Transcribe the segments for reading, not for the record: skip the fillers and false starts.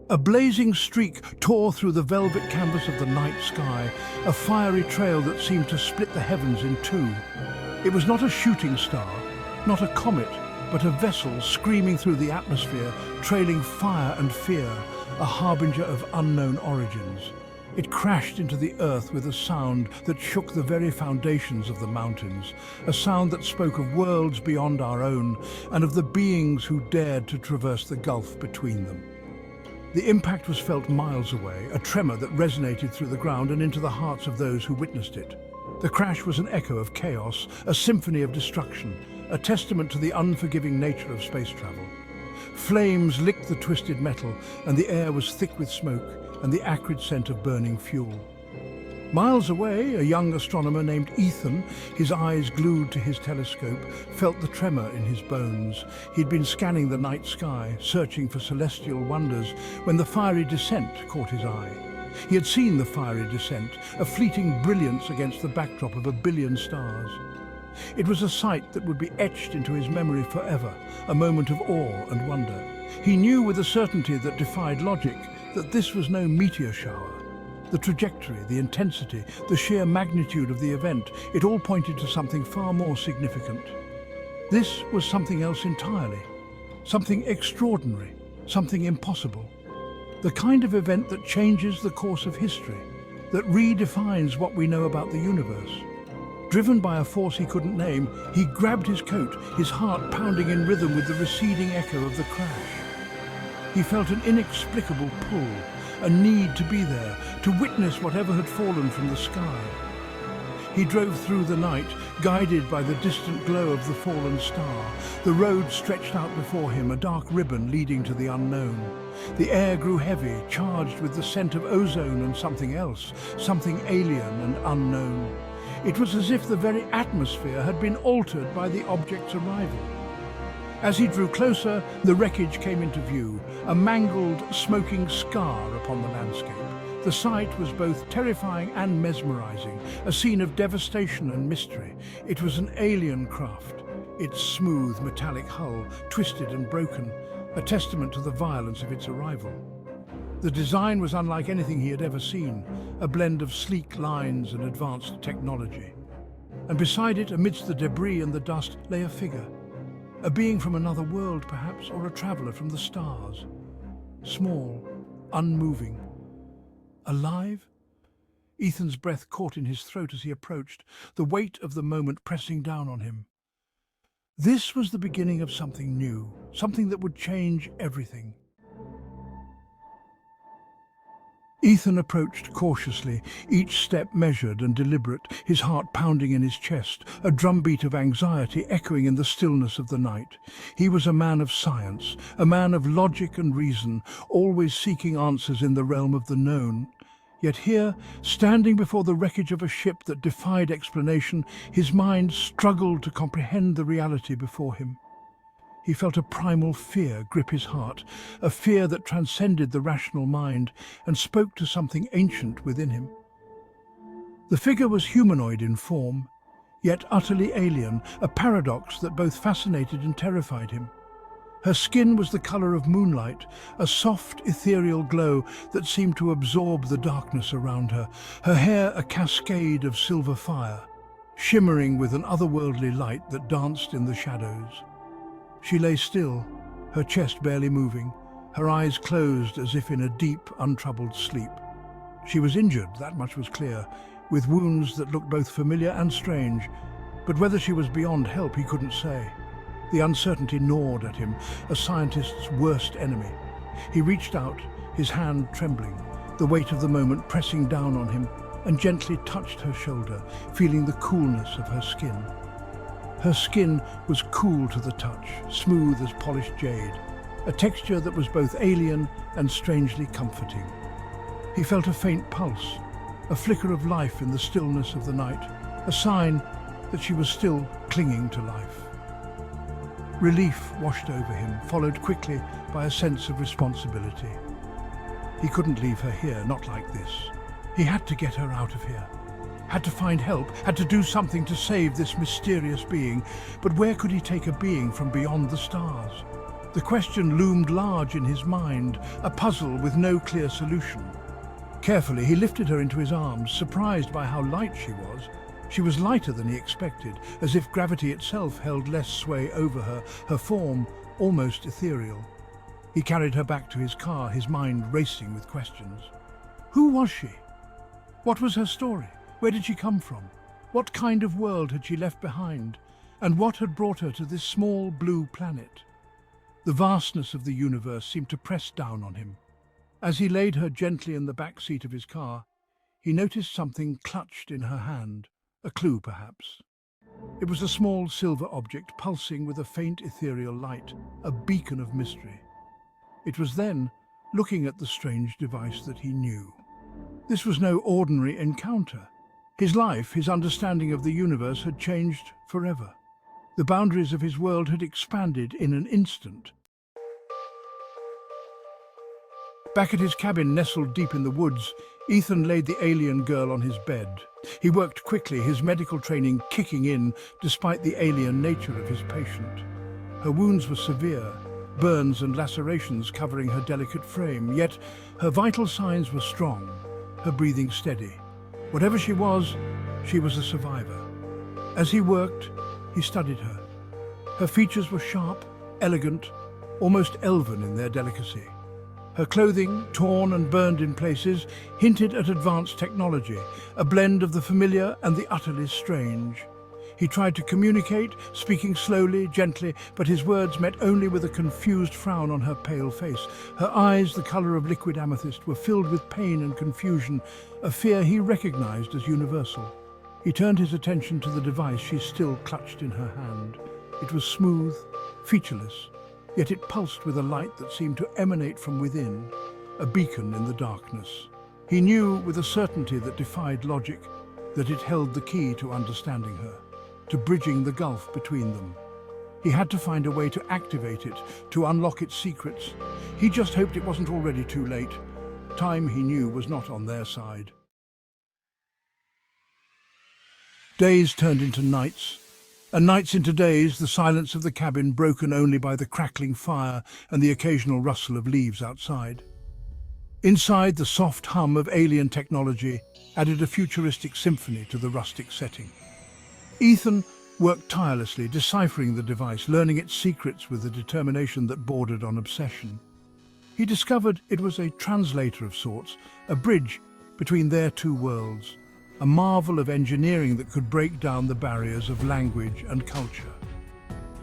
A blazing streak tore through the velvet canvas of the night sky, a fiery trail that seemed to split the heavens in two. It was not a shooting star, not a comet, but a vessel screaming through the atmosphere, trailing fire and fear, a harbinger of unknown origins. It crashed into the earth with a sound that shook the very foundations of the mountains, a sound that spoke of worlds beyond our own and of the beings who dared to traverse the gulf between them. The impact was felt miles away, a tremor that resonated through the ground and into the hearts of those who witnessed it. The crash was an echo of chaos, a symphony of destruction, a testament to the unforgiving nature of space travel. Flames licked the twisted metal, and the air was thick with smoke and the acrid scent of burning fuel. Miles away, a young astronomer named Ethan, his eyes glued to his telescope, felt the tremor in his bones. He'd been scanning the night sky, searching for celestial wonders, when the fiery descent caught his eye. He had seen the fiery descent, a fleeting brilliance against the backdrop of a billion stars. It was a sight that would be etched into his memory forever, a moment of awe and wonder. He knew with a certainty that defied logic that this was no meteor shower. The trajectory, the intensity, the sheer magnitude of the event, it all pointed to something far more significant. This was something else entirely, something extraordinary, something impossible. The kind of event that changes the course of history, that redefines what we know about the universe. Driven by a force he couldn't name, he grabbed his coat, his heart pounding in rhythm with the receding echo of the crash. He felt an inexplicable pull, a need to be there, to witness whatever had fallen from the sky. He drove through the night, guided by the distant glow of the fallen star. The road stretched out before him, a dark ribbon leading to the unknown. The air grew heavy, charged with the scent of ozone and something else, something alien and unknown. It was as if the very atmosphere had been altered by the object's arrival. As he drew closer, the wreckage came into view, a mangled, smoking scar upon the landscape. The sight was both terrifying and mesmerizing, a scene of devastation and mystery. It was an alien craft, its smooth, metallic hull twisted and broken, a testament to the violence of its arrival. The design was unlike anything he had ever seen, a blend of sleek lines and advanced technology. And beside it, amidst the debris and the dust, lay a figure. A being from another world, perhaps, or a traveler from the stars. Small, unmoving. Alive? Ethan's breath caught in his throat as he approached, the weight of the moment pressing down on him. This was the beginning of something new, something that would change everything. Ethan approached cautiously, each step measured and deliberate, his heart pounding in his chest, a drumbeat of anxiety echoing in the stillness of the night. He was a man of science, a man of logic and reason, always seeking answers in the realm of the known. Yet here, standing before the wreckage of a ship that defied explanation, his mind struggled to comprehend the reality before him. He felt a primal fear grip his heart, a fear that transcended the rational mind and spoke to something ancient within him. The figure was humanoid in form, yet utterly alien, a paradox that both fascinated and terrified him. Her skin was the color of moonlight, a soft, ethereal glow that seemed to absorb the darkness around her, her hair a cascade of silver fire, shimmering with an otherworldly light that danced in the shadows. She lay still, her chest barely moving, her eyes closed as if in a deep, untroubled sleep. She was injured, that much was clear, with wounds that looked both familiar and strange, but whether she was beyond help he couldn't say. The uncertainty gnawed at him, a scientist's worst enemy. He reached out, his hand trembling, the weight of the moment pressing down on him, and gently touched her shoulder, feeling the coolness of her skin. Her skin was cool to the touch, smooth as polished jade, a texture that was both alien and strangely comforting. He felt a faint pulse, a flicker of life in the stillness of the night, a sign that she was still clinging to life. Relief washed over him, followed quickly by a sense of responsibility. He couldn't leave her here, not like this. He had to get her out of here. Had to find help, had to do something to save this mysterious being. But where could he take a being from beyond the stars? The question loomed large in his mind, a puzzle with no clear solution. Carefully, he lifted her into his arms, surprised by how light she was. She was lighter than he expected, as if gravity itself held less sway over her, her form almost ethereal. He carried her back to his car, his mind racing with questions. Who was she? What was her story? Where did she come from? What kind of world had she left behind? And what had brought her to this small blue planet? The vastness of the universe seemed to press down on him. As he laid her gently in the back seat of his car, he noticed something clutched in her hand, a clue perhaps. It was a small silver object pulsing with a faint ethereal light, a beacon of mystery. It was then, looking at the strange device, that he knew. This was no ordinary encounter. His life, his understanding of the universe had changed forever. The boundaries of his world had expanded in an instant. Back at his cabin, nestled deep in the woods, Ethan laid the alien girl on his bed. He worked quickly, his medical training kicking in despite the alien nature of his patient. Her wounds were severe, burns and lacerations covering her delicate frame, yet her vital signs were strong, her breathing steady. Whatever she was a survivor. As he worked, he studied her. Her features were sharp, elegant, almost elven in their delicacy. Her clothing, torn and burned in places, hinted at advanced technology, a blend of the familiar and the utterly strange. He tried to communicate, speaking slowly, gently, but his words met only with a confused frown on her pale face. Her eyes, the color of liquid amethyst, were filled with pain and confusion, a fear he recognized as universal. He turned his attention to the device she still clutched in her hand. It was smooth, featureless, yet it pulsed with a light that seemed to emanate from within, a beacon in the darkness. He knew with a certainty that defied logic that it held the key to understanding her, to bridging the gulf between them. He had to find a way to activate it, to unlock its secrets. He just hoped it wasn't already too late. Time, he knew, was not on their side. Days turned into nights, and nights into days, the silence of the cabin broken only by the crackling fire and the occasional rustle of leaves outside. Inside, the soft hum of alien technology added a futuristic symphony to the rustic setting. Ethan worked tirelessly, deciphering the device, learning its secrets with a determination that bordered on obsession. He discovered it was a translator of sorts, a bridge between their two worlds, a marvel of engineering that could break down the barriers of language and culture.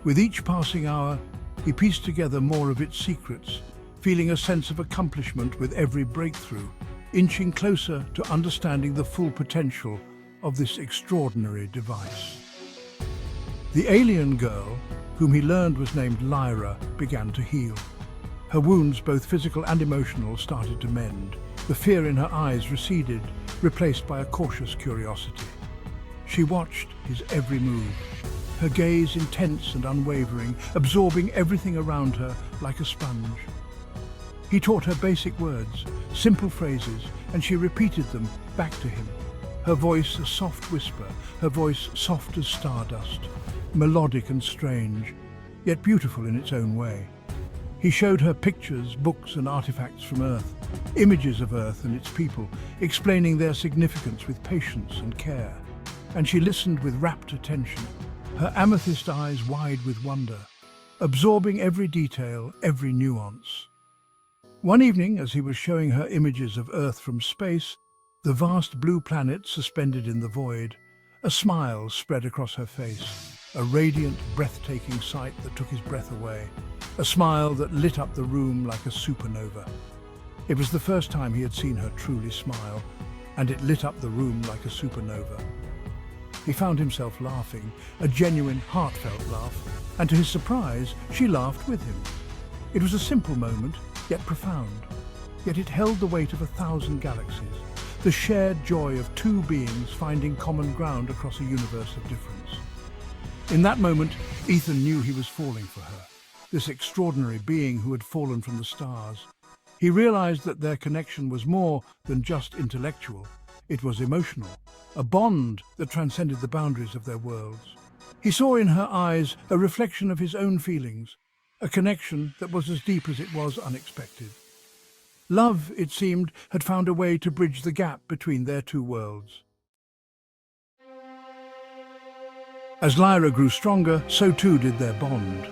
With each passing hour, he pieced together more of its secrets, feeling a sense of accomplishment with every breakthrough, inching closer to understanding the full potential of this extraordinary device. The alien girl, whom he learned was named Lyra, began to heal. Her wounds, both physical and emotional, started to mend. The fear in her eyes receded, replaced by a cautious curiosity. She watched his every move, her gaze intense and unwavering, absorbing everything around her like a sponge. He taught her basic words, simple phrases, and she repeated them back to him. Her voice a soft whisper, her voice soft as stardust, melodic and strange, yet beautiful in its own way. He showed her pictures, books and artifacts from Earth, images of Earth and its people, explaining their significance with patience and care. And she listened with rapt attention, her amethyst eyes wide with wonder, absorbing every detail, every nuance. One evening, as he was showing her images of Earth from space, the vast blue planet suspended in the void, a smile spread across her face, a radiant, breathtaking sight that took his breath away, a smile that lit up the room like a supernova. It was the first time he had seen her truly smile, and it lit up the room like a supernova. He found himself laughing, a genuine, heartfelt laugh, and to his surprise, she laughed with him. It was a simple moment, yet profound, yet it held the weight of 1,000 galaxies, the shared joy of two beings finding common ground across a universe of difference. In that moment, Ethan knew he was falling for her, this extraordinary being who had fallen from the stars. He realized that their connection was more than just intellectual. It was emotional, a bond that transcended the boundaries of their worlds. He saw in her eyes a reflection of his own feelings, a connection that was as deep as it was unexpected. Love, it seemed, had found a way to bridge the gap between their two worlds. As Lyra grew stronger, so too did their bond.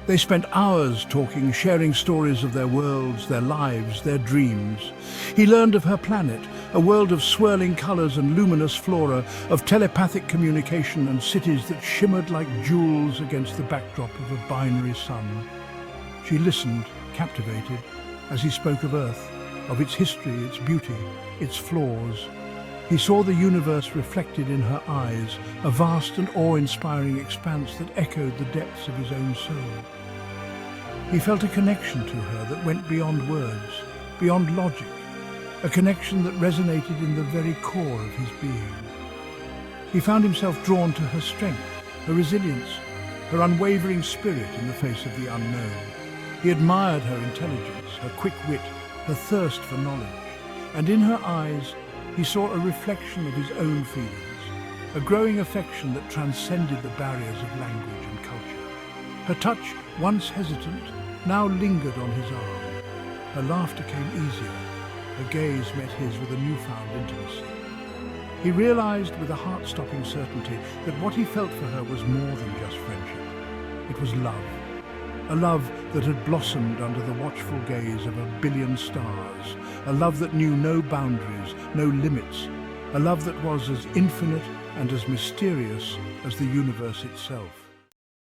They spent hours talking, sharing stories of their worlds, their lives, their dreams. He learned of her planet, a world of swirling colors and luminous flora, of telepathic communication and cities that shimmered like jewels against the backdrop of a binary sun. She listened, captivated, as he spoke of Earth, of its history, its beauty, its flaws. He saw the universe reflected in her eyes, a vast and awe-inspiring expanse that echoed the depths of his own soul. He felt a connection to her that went beyond words, beyond logic, a connection that resonated in the very core of his being. He found himself drawn to her strength, her resilience, her unwavering spirit in the face of the unknown. He admired her intelligence, her quick wit, her thirst for knowledge, and in her eyes he saw a reflection of his own feelings, a growing affection that transcended the barriers of language and culture. Her touch, once hesitant, now lingered on his arm. Her laughter came easier. Her gaze met his with a newfound intimacy. He realized with a heart-stopping certainty that what he felt for her was more than just friendship. It was love. A love that had blossomed under the watchful gaze of a billion stars. A love that knew no boundaries, no limits. A love that was as infinite and as mysterious as the universe itself.